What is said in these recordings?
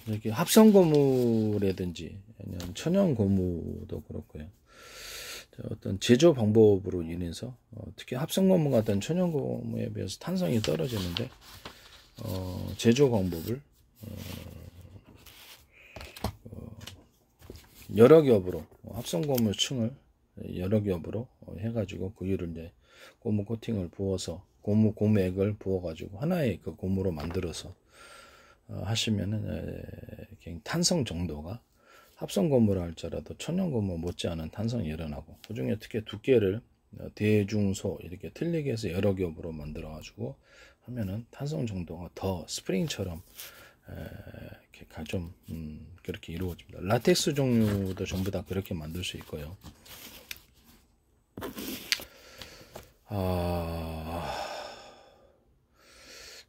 이렇게 합성 고무라든지 아니면 천연 고무도 그렇고요. 어떤 제조 방법으로 인해서 특히 합성 고무 같은 천연 고무에 비해서 탄성이 떨어지는데 제조 방법을 여러 겹으로 합성 고무 층을 여러 겹으로 해가지고 그 위를 이제 고무 코팅을 부어서 고무액을 부어가지고 하나의 그 고무로 만들어서 하시면은 탄성 정도가 합성 고무라 할지라도 천연 고무 못지않은 탄성이 일어나고, 그 중에 특히 두께를 대중소 이렇게 틀리게 해서 여러 겹으로 만들어 가지고 하면은 탄성 정도가 더 스프링처럼 이렇게 좀 그렇게 이루어집니다. 라텍스 종류도 전부 다 그렇게 만들 수 있고요.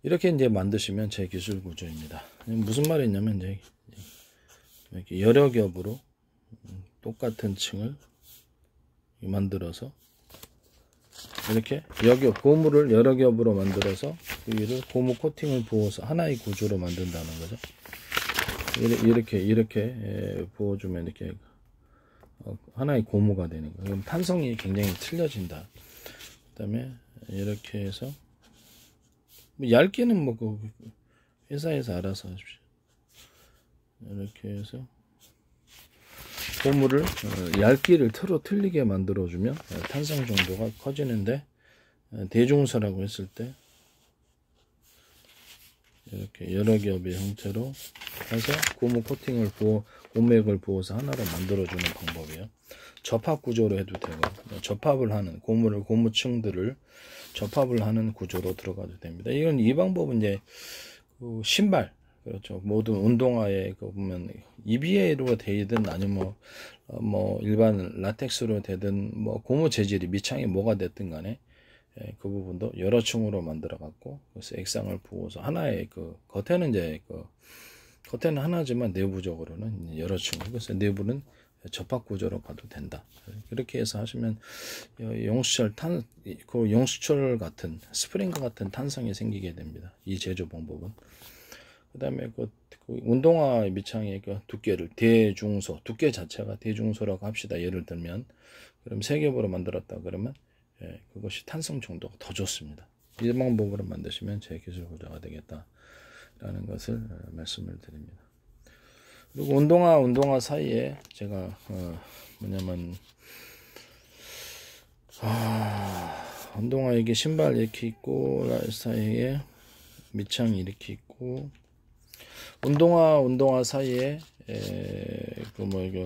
이렇게 이제 만드시면 제 기술 구조입니다. 무슨 말이냐면 이제 이렇게 여러 겹으로 똑같은 층을 만들어서 이렇게 고무를 여러 겹으로 만들어서 그 위를 고무 코팅을 부어서 하나의 구조로 만든다는 거죠. 이렇게 부어주면 이렇게 하나의 고무가 되는 거예요. 그럼 탄성이 굉장히 틀려진다. 그다음에 이렇게 해서 얇기는 뭐 그 회사에서 알아서 하십시오. 이렇게 해서 고무를 얇기를 틀리게 만들어주면 탄성 정도가 커지는데, 대중소라고 했을 때 이렇게 여러 겹의 형태로 해서 고무 코팅을 고무액을 부어서 하나로 만들어주는 방법이에요. 접합 구조로 해도 되고, 접합을 하는 고무층들을 접합을 하는 구조로 들어가도 됩니다. 이 방법은 이제 신발, 그렇죠. 모든 운동화에 보면 EVA로 되든 아니면 뭐 일반 라텍스로 되든 뭐 고무 재질이 밑창이 뭐가 됐든 간에 그 부분도 여러 층으로 만들어 갖고, 그래서 액상을 부어서 하나의 겉에는 이제 겉에는 하나지만 내부적으로는 여러 층, 그래서 내부는 접합 구조로 가도 된다. 그렇게 해서 하시면 용수철 같은 스프링과 같은 탄성이 생기게 됩니다. 이 제조 방법은. 그 다음에 그 운동화 밑창의 두께를 대중소, 두께 자체가 대중소라고 합시다. 예를 들면, 그럼 세 겹으로 만들었다 그러면 그것이 탄성 정도가 더 좋습니다. 이 방법으로 만드시면 제 기술 구조가 되겠다라는 것을 말씀을 드립니다. 그리고 운동화 사이에 제가 뭐냐면 운동화 이게 신발 이렇게 있고 사이에 밑창이 이렇게 있고, 운동화 사이에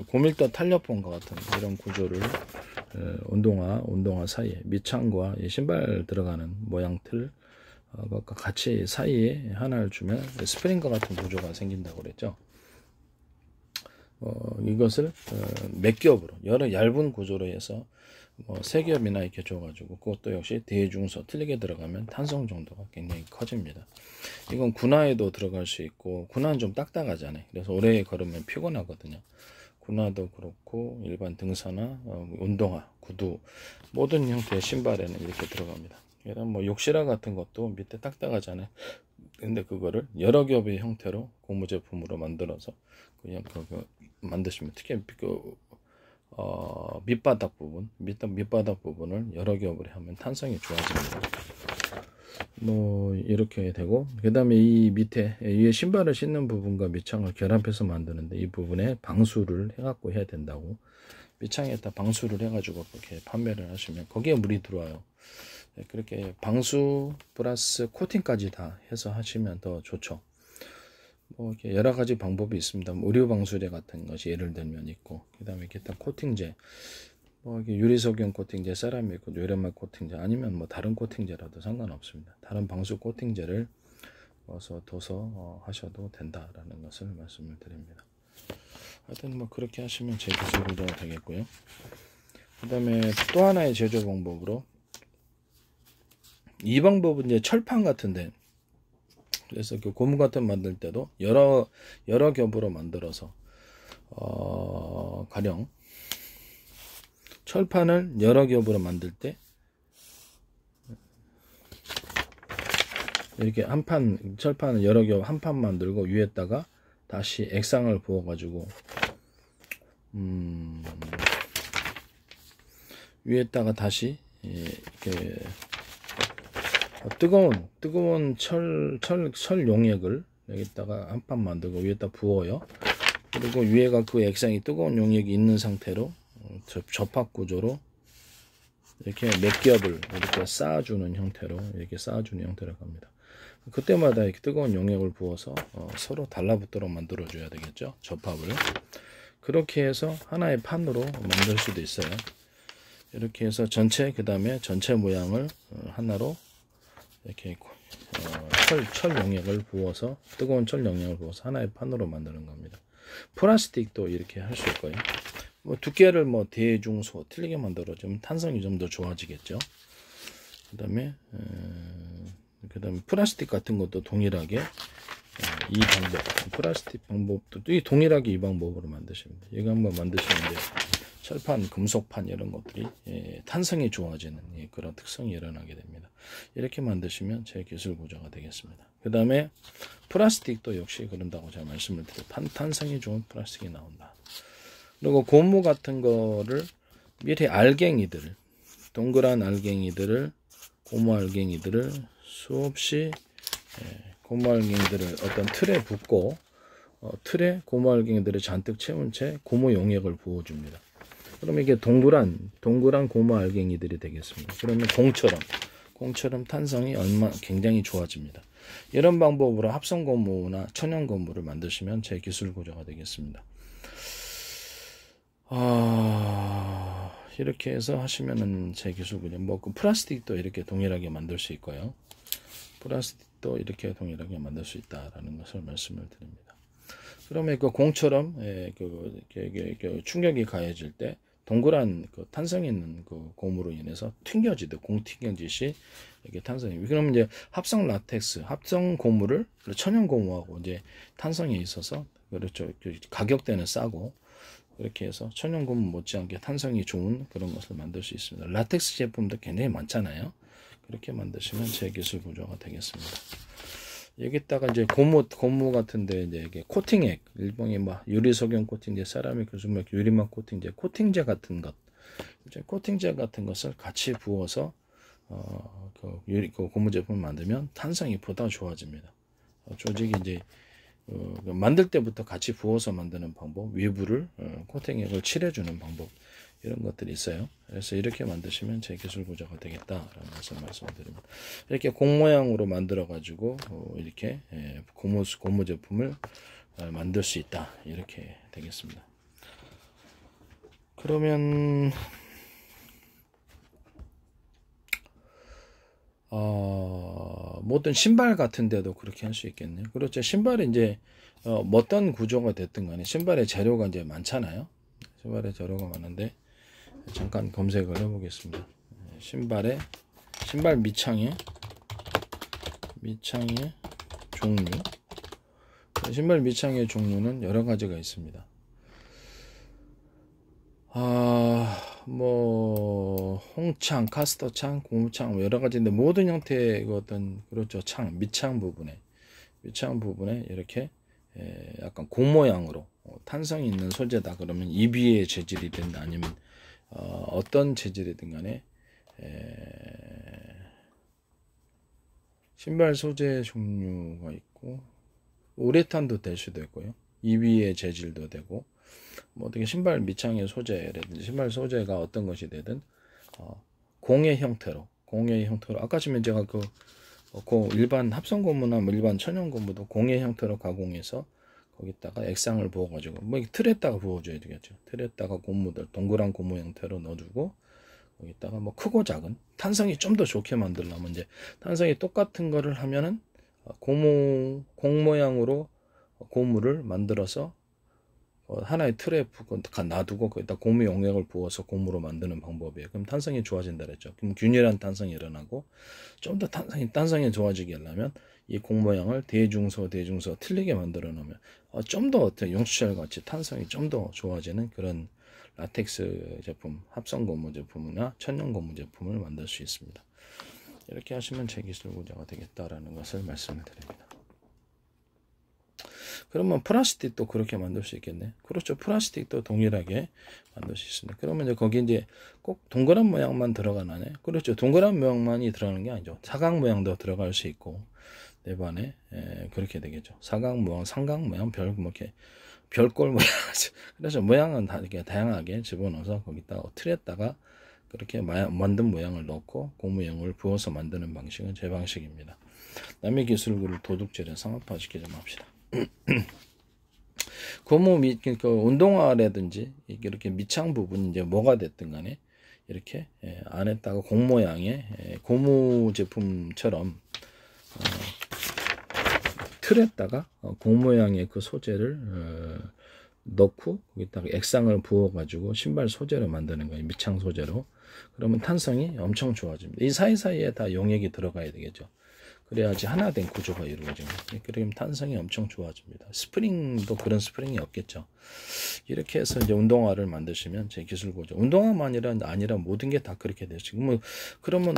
고밀도 탄력봉과 같은 이런 구조를 운동화 사이에 밑창과 신발 들어가는 모양 틀 같이 사이에 하나를 주면 스프링과 같은 구조가 생긴다고 그랬죠. 이것을 몇 겹으로 여러 얇은 구조로 해서 세 겹이나 이렇게 줘가지고, 그것도 역시 대중소 틀리게 들어가면 탄성 정도가 굉장히 커집니다. 이건 군화에도 들어갈 수 있고, 군화는 좀 딱딱하잖아요. 그래서 오래 걸으면 피곤하거든요. 군화도 그렇고 일반 등산화, 운동화, 구두 모든 형태의 신발에는 이렇게 들어갑니다. 그다음 뭐 욕실화 같은 것도 밑에 딱딱하잖아요. 근데 그거를 여러 겹의 형태로 고무 제품으로 만들어서 그냥 만드시면, 특히 밑바닥 부분을 여러 겹으로 하면 탄성이 좋아집니다. 뭐 이렇게 되고, 그 다음에 이 밑에 위에 신발을 신는 부분과 밑창을 결합해서 만드는데, 이 부분에 방수를 해갖고 해야 된다고, 밑창에다 방수를 해가지고 그렇게 판매를 하시면 거기에 물이 들어와요. 그렇게 방수 플러스 코팅까지 다 해서 하시면 더 좋죠. 뭐 이렇게 여러 가지 방법이 있습니다. 의류 방수제 같은 것이 예를 들면 있고, 그 다음에 기타 코팅제, 뭐 이렇게 유리석용 코팅제, 세라믹, 요레말 코팅제, 아니면 뭐 다른 코팅제라도 상관없습니다. 다른 방수 코팅제를 둬서 하셔도 된다라는 것을 말씀을 드립니다. 하여튼 뭐 그렇게 하시면 제 기술 구조가 되겠고요. 그 다음에 또 하나의 제조 방법으로, 이 방법은 이제 철판 같은데, 그래서 그 고무 같은 만들 때도 여러 겹으로 만들어서 가령 철판을 여러 겹으로 만들 때 이렇게 철판을 여러 겹 한 판 만들고 위에다가 다시 액상을 부어 가지고 위에다가 다시 이렇게 뜨거운 철 용액을 여기다가 한 판 만들고 위에다 부어요. 그리고 위에가 그 액상이 뜨거운 용액이 있는 상태로 접합 구조로 이렇게 몇 겹을 이렇게 쌓아주는 형태로 갑니다. 그때마다 이렇게 뜨거운 용액을 부어서 서로 달라붙도록 만들어 줘야 되겠죠. 접합을. 그렇게 해서 하나의 판으로 만들 수도 있어요. 이렇게 해서 그 다음에 전체 모양을 하나로 이렇게 철 용액을 부어서 뜨거운 철 용액을 부어서 하나의 판으로 만드는 겁니다. 플라스틱도 이렇게 할 수 있고요. 뭐 두께를 뭐 대중소 틀리게 만들어주면 탄성이 좀 더 좋아지겠죠. 그다음에 플라스틱 같은 것도 동일하게 이 방법, 플라스틱 방법도 동일하게 이 방법으로 만드시면 돼요. 이거 한번 만드시면 이제 철판, 금속판 이런 것들이 탄성이 좋아지는 그런 특성이 일어나게 됩니다. 이렇게 만드시면 제 기술 구조가 되겠습니다. 그 다음에 플라스틱도 역시 그런다고 제가 말씀을 드려요. 탄성이 좋은 플라스틱이 나온다. 그리고 고무 같은 거를 미리 알갱이들을, 동그란 알갱이들을, 고무 알갱이들을 수없이 고무 알갱이들을 어떤 틀에 붓고 틀에 고무 알갱이들을 잔뜩 채운 채 고무 용액을 부어줍니다. 그러면 이게 동그란 고무 알갱이들이 되겠습니다. 그러면 공처럼 탄성이 굉장히 좋아집니다. 이런 방법으로 합성 고무나 천연 고무를 만드시면 제 기술 구조가 되겠습니다. 이렇게 해서 하시면은 제 기술 구조. 그 플라스틱도 이렇게 동일하게 만들 수 있고요. 플라스틱도 이렇게 동일하게 만들 수 있다라는 것을 말씀을 드립니다. 그러면 그 공처럼 충격이 가해질 때 동그란 탄성 있는 고무로 인해서 튕겨지듯 공 튕겨지듯이 이렇게 탄성이. 그러면 이제 합성 라텍스, 합성 고무를 천연 고무하고 이제 탄성이 있어서 그렇죠. 가격대는 싸고 그렇게 해서 천연 고무 못지않게 탄성이 좋은 그런 것을 만들 수 있습니다. 라텍스 제품도 굉장히 많잖아요. 그렇게 만드시면 제 기술 구조가 되겠습니다. 여기다가 이제 고무 같은데 이제 이게 코팅액, 일종의 유리 석영 코팅제, 세라믹 유리막 코팅제, 코팅제 같은 것을 같이 부어서 고무 제품을 만들면 탄성이 보다 좋아집니다. 조직이 이제 만들 때부터 같이 부어서 만드는 방법, 외부를 코팅액을 칠해주는 방법 이런 것들이 있어요. 그래서 이렇게 만드시면 제 기술 구조가 되겠다라는 것을 말씀드립니다. 이렇게 공 모양으로 만들어 가지고 이렇게 고무 제품을 만들 수 있다 이렇게 되겠습니다. 그러면 모든 신발 같은 데도 그렇게 할 수 있겠네요. 그렇죠. 신발이 이제 어떤 구조가 됐든 간에 신발의 재료가 이제 많잖아요. 신발의 재료가 많은데 잠깐 검색을 해 보겠습니다. 신발 밑창의 종류. 신발 밑창의 종류는 여러 가지가 있습니다. 홍창, 카스터창, 고무창 여러 가지인데 모든 형태의 어떤 그렇죠. 밑창 부분에 이렇게 약간 공 모양으로 탄성이 있는 소재다 그러면 EB의 재질이든 아니면 어떤 재질이든 간에 신발 소재 종류가 있고 우레탄도 될 수도 있고요. EB의 재질도 되고 어떻게 신발 밑창의 소재라든지 신발 소재가 어떤 것이 되든 공의 형태로 아까 전에 제가 일반 합성 고무나 일반 천연 고무도 공의 형태로 가공해서 거기다가 액상을 부어가지고 틀에다가 부어줘야 되겠죠. 틀에다가 고무들 동그란 고무 형태로 넣어주고 거기다가 크고 작은 탄성이 좀 더 좋게 만들려면 이제 탄성이 똑같은 거를 하면은 공 모양으로 고무를 만들어서 하나의 틀에 놔두고 거기다 고무 용액을 부어서 고무로 만드는 방법이에요. 그럼 탄성이 좋아진다 그랬죠. 그럼 균일한 탄성이 일어나고 좀 더 탄성이 좋아지게 하려면 이 공 모양을 대중소 틀리게 만들어 놓으면 좀 더 용수철 같이 탄성이 좀 더 좋아지는 그런 라텍스 제품, 합성 고무 제품이나 천연 고무 제품을 만들 수 있습니다. 이렇게 하시면 제 기술 구조가 되겠다라는 것을 말씀을 드립니다. 그러면 플라스틱도 그렇게 만들 수 있겠네. 그렇죠. 플라스틱도 동일하게 만들 수 있습니다. 그러면 이제 거기 이제 꼭 동그란 모양만 들어가나네. 그렇죠. 동그란 모양만이 들어가는 게 아니죠. 사각 모양도 들어갈 수 있고 내부안에 그렇게 되겠죠. 사각 모양, 삼각 모양, 뭐 이렇게 별꼴 모양. 그래서 모양은 다 이렇게 다양하게 집어넣어서 거기다가 틀에다가 그렇게 만든 모양을 넣고 고무형을 부어서 만드는 방식은 제 방식입니다. 남의 기술을 도둑질에 상업화시키지 맙시다. 고무 그러니까 운동화라든지 이렇게 밑창 부분 이제 뭐가 됐든 간에 이렇게 안에다가 공 모양의 고무 제품처럼 틀에다가 공 모양의 그 소재를 넣고 거기다가 액상을 부어 가지고 신발 소재로 만드는 거예요. 밑창 소재로. 그러면 탄성이 엄청 좋아집니다. 이 사이사이에 다 용액이 들어가야 되겠죠. 그래야지 하나 된 구조가 이루어집니다. 그러면 탄성이 엄청 좋아집니다. 스프링도 그런 스프링이 없겠죠. 이렇게 해서 이제 운동화를 만드시면 제 기술 구조. 운동화만 아니라 모든 게 다 그렇게 돼요. 지금 뭐 그러면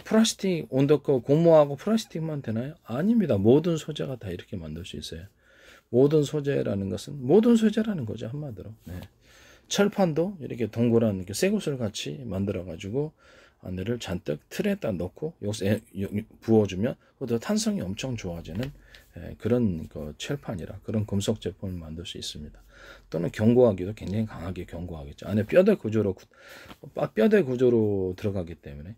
플라스틱 고무하고 플라스틱만 되나요? 아닙니다. 모든 소재가 다 이렇게 만들 수 있어요. 모든 소재라는 것은 모든 소재라는 거죠. 한마디로. 네. 철판도 이렇게 동그란 이렇게 쇠구슬 같이 만들어 가지고 안에를 잔뜩 틀에다 넣고 여기서 부어주면 그것도 탄성이 엄청 좋아지는 그런 철판이라 그런 금속 제품을 만들 수 있습니다. 또는 견고하기도 굉장히 강하게 견고하겠죠. 안에 뼈대 구조로 들어가기 때문에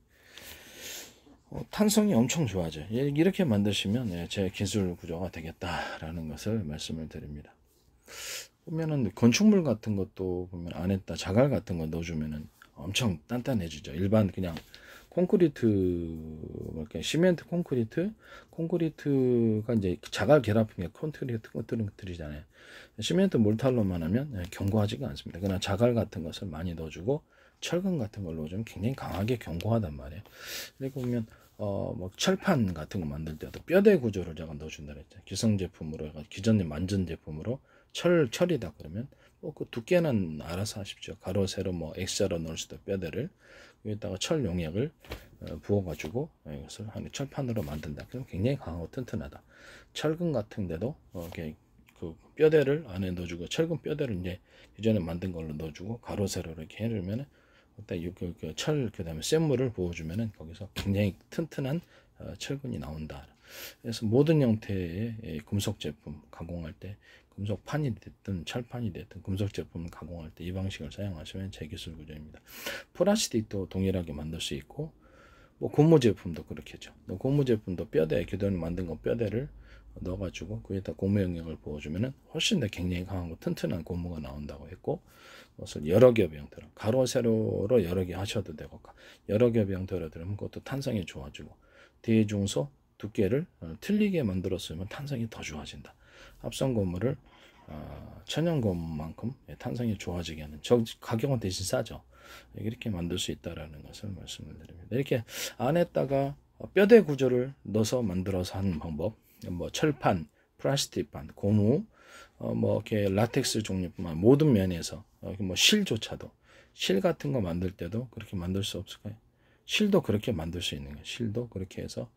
탄성이 엄청 좋아져요. 이렇게 만드시면 제 기술 구조가 되겠다라는 것을 말씀을 드립니다. 보면은 건축물 같은 것도 보면 안에다 자갈 같은 거 넣어주면은 엄청 단단해지죠. 일반 그냥 콘크리트, 시멘트 콘크리트가 이제 자갈 결합형의 콘크리트들이잖아요. 시멘트 몰탈로만 하면 견고하지가 않습니다. 그러나 자갈 같은 것을 많이 넣어주고 철근 같은 걸 넣어주면 굉장히 강하게 견고하단 말이에요. 그리고 보면 뭐 철판 같은 거 만들 때도 뼈대 구조를 제가 넣어준다 그랬죠. 기성 제품으로 기존에 만든 제품으로 철이다 그러면 그 두께는 알아서 하십시오. 가로 세로 뭐 X자로 넣을 수도 뼈대를 여기다가 철 용액을 부어가지고 이것을 한 철판으로 만든다. 그럼 굉장히 강하고 튼튼하다. 철근 같은데도 이렇게 그 뼈대를 안에 넣어주고 철근 뼈대를 이제 기존에 만든 걸로 넣어주고 가로 세로 이렇게 해주면은 철 그다음에 쇳물을 부어주면은 거기서 굉장히 튼튼한 철근이 나온다. 그래서 모든 형태의 금속 제품 가공할 때 금속판이 됐든 철판이 됐든 금속 제품을 가공할 때 이 방식을 사용하시면 제 기술 구조입니다. 플라스틱도 동일하게 만들 수 있고 뭐 고무 제품도 그렇겠죠. 고무 제품도 뼈대 기존에 만든 거 뼈대를 넣어가지고 거기다 고무 영역을 부어주면은 훨씬 더 굉장히 강하고 튼튼한 고무가 나온다고 했고 그것을 여러 겹의 형태로 가로 세로로 여러 개 하셔도 되고 여러 겹의 형태로 들으면 그것도 탄성이 좋아지고 대중소 두께를 틀리게 만들었으면 탄성이 더 좋아진다. 합성 고무를 천연 고무만큼 탄성이 좋아지게 하는 가격은 대신 싸죠. 이렇게 만들 수 있다라는 것을 말씀을 드립니다. 이렇게 안에다가 뼈대 구조를 넣어서 만들어서 하는 방법, 뭐 철판, 플라스틱판, 고무, 뭐 이렇게 라텍스 종류뿐만 모든 면에서 뭐 실조차도 실 같은 거 만들 때도 그렇게 만들 수 없을까요? 실도 그렇게 만들 수 있는 거예요. 실도 그렇게 해서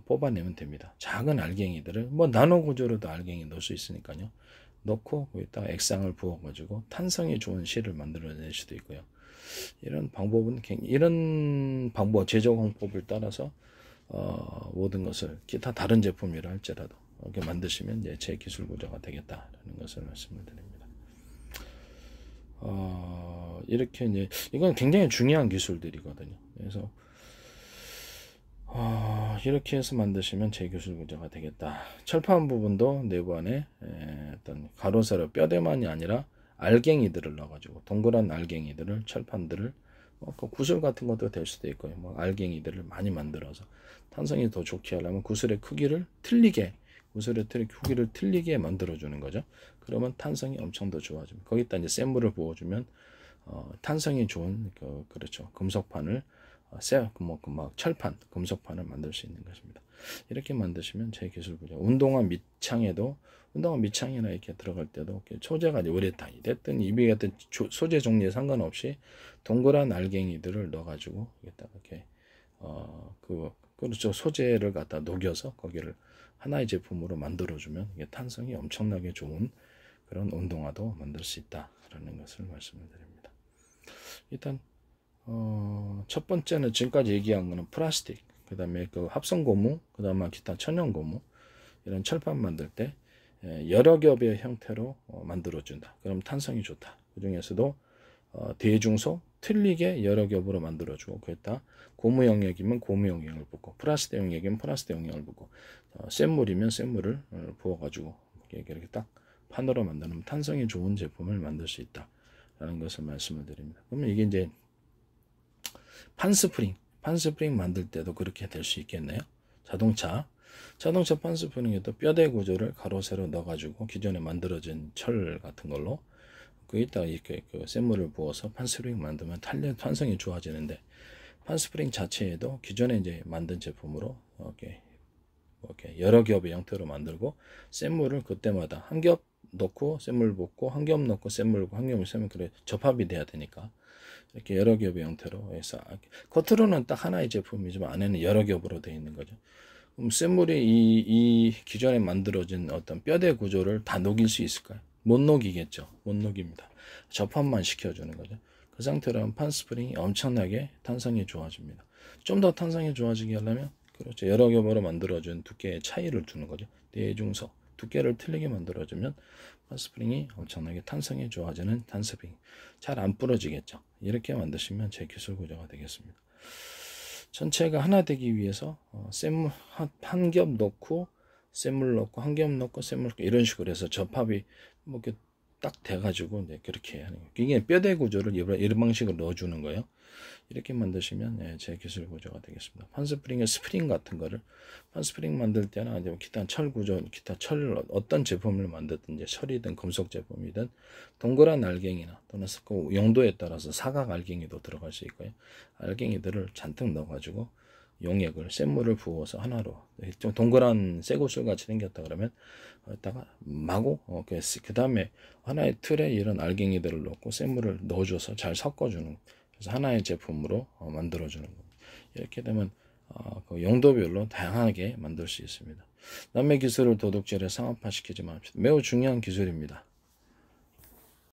뽑아내면 됩니다. 작은 알갱이들을 뭐 나노 구조로도 알갱이 넣을 수 있으니까요. 넣고 거기다가 액상을 부어가지고 탄성이 좋은 실을 만들어낼 수도 있고요. 이런 방법 제조 방법을 따라서 모든 것을 기타 다른 제품이라 할지라도 이렇게 만드시면 이제 제 기술 구조가 되겠다라는 것을 말씀을 드립니다. 이렇게 이제 이건 굉장히 중요한 기술들이거든요. 그래서 이렇게 해서 만드시면 제 기술 구조가 되겠다. 철판 부분도 내부 안에 어떤 가로 세로 뼈대만이 아니라 알갱이들을 넣어가지고 동그란 알갱이들을 철판들을 구슬 같은 것도 될 수도 있고요. 뭐 알갱이들을 많이 만들어서 탄성이 더 좋게 하려면 구슬의 크기를 틀리게 만들어주는 거죠. 그러면 탄성이 엄청 더 좋아집니다. 거기다 이제 쇳물을 부어주면 탄성이 좋은 그렇죠. 금속판을 철판, 금속판을 만들 수 있는 것입니다. 이렇게 만드시면 제 기술 구조. 운동화 밑창이나 이렇게 들어갈 때도 소재가 우레탄이 됐든 이비 같은 소재 종류에 상관없이 동그란 알갱이들을 넣어가지고 여기다가 이렇게 그렇죠. 소재를 갖다 녹여서 거기를 하나의 제품으로 만들어주면 이게 탄성이 엄청나게 좋은 그런 운동화도 만들 수 있다라는 것을 말씀을 드립니다. 일단 첫 번째는 지금까지 얘기한 거는 플라스틱, 그 다음에 그 합성 고무, 그 다음에 기타 천연 고무, 이런 철판 만들 때 여러 겹의 형태로 만들어준다. 그럼 탄성이 좋다. 그 중에서도 대중소 틀리게 여러 겹으로 만들어주고, 그랬다 고무 영역이면 고무 영역을 붓고, 플라스틱 영역이면 플라스틱 영역을 붓고, 센 물이면 센 물을 부어가지고 이렇게 딱 판으로 만드는 탄성이 좋은 제품을 만들 수 있다라는 것을 말씀을 드립니다. 그러면 이게 이제 판스프링 만들 때도 그렇게 될 수 있겠네요. 자동차 판스프링에도 뼈대 구조를 가로 세로 넣어가지고 기존에 만들어진 철 같은 걸로 거기다가 이렇게 센 물을 부어서 판스프링 만들면 탄성이 좋아지는데, 판스프링 자체에도 기존에 이제 만든 제품으로 이렇게 여러 겹의 형태로 만들고, 센 물을 그때마다 한 겹 넣고 센 물 붓고, 한 겹 넣고 센 물 붓고, 한 겹 넣으면 그래 접합이 돼야 되니까 이렇게 여러 겹의 형태로 해서, 겉으로는 딱 하나의 제품이지만 안에는 여러 겹으로 되어 있는 거죠. 그럼 센 물이 이 기존에 만들어진 어떤 뼈대 구조를 다 녹일 수 있을까요? 못 녹이겠죠. 못 녹입니다. 접합만 시켜주는 거죠. 그 상태로 하면 판스프링이 엄청나게 탄성이 좋아집니다. 좀 더 탄성이 좋아지게 하려면, 그렇죠, 여러 겹으로 만들어준 두께의 차이를 두는 거죠. 대중소 두께를 틀리게 만들어주면 판스프링이 엄청나게 탄성이 좋아지는 판스프링, 잘 안 부러지겠죠. 이렇게 만드시면 제 기술 구조가 되겠습니다. 전체가 하나 되기 위해서 센물 한 겹 넣고 센물 넣고 한 겹 넣고 센물 넣고 이런 식으로 해서 접합이 뭐 이렇게 딱 돼가지고 이제 그렇게 하는 거예요. 이게 뼈대 구조를 이런 방식으로 넣어주는 거예요. 이렇게 만드시면 제 기술 구조가 되겠습니다. 판스프링의 스프링 같은 거를, 판스프링 만들 때는 아니면 기타 철 구조, 기타 철 어떤 제품을 만들든지, 철이든 금속 제품이든 동그란 알갱이나 또는 그 용도에 따라서 사각 알갱이도 들어갈 수 있고요. 알갱이들을 잔뜩 넣어가지고 용액을 센 물을 부어서 하나로 좀 동그란 쇠구슬 같이 생겼다 그러면 여기다가 마구 그 다음에 하나의 틀에 이런 알갱이들을 넣고 센 물을 넣어줘서 잘 섞어주는, 그래서 하나의 제품으로 만들어주는 겁니다. 이렇게 되면 그 용도별로 다양하게 만들 수 있습니다. 남의 기술을 도둑질에 상업화시키지 맙시다. 매우 중요한 기술입니다.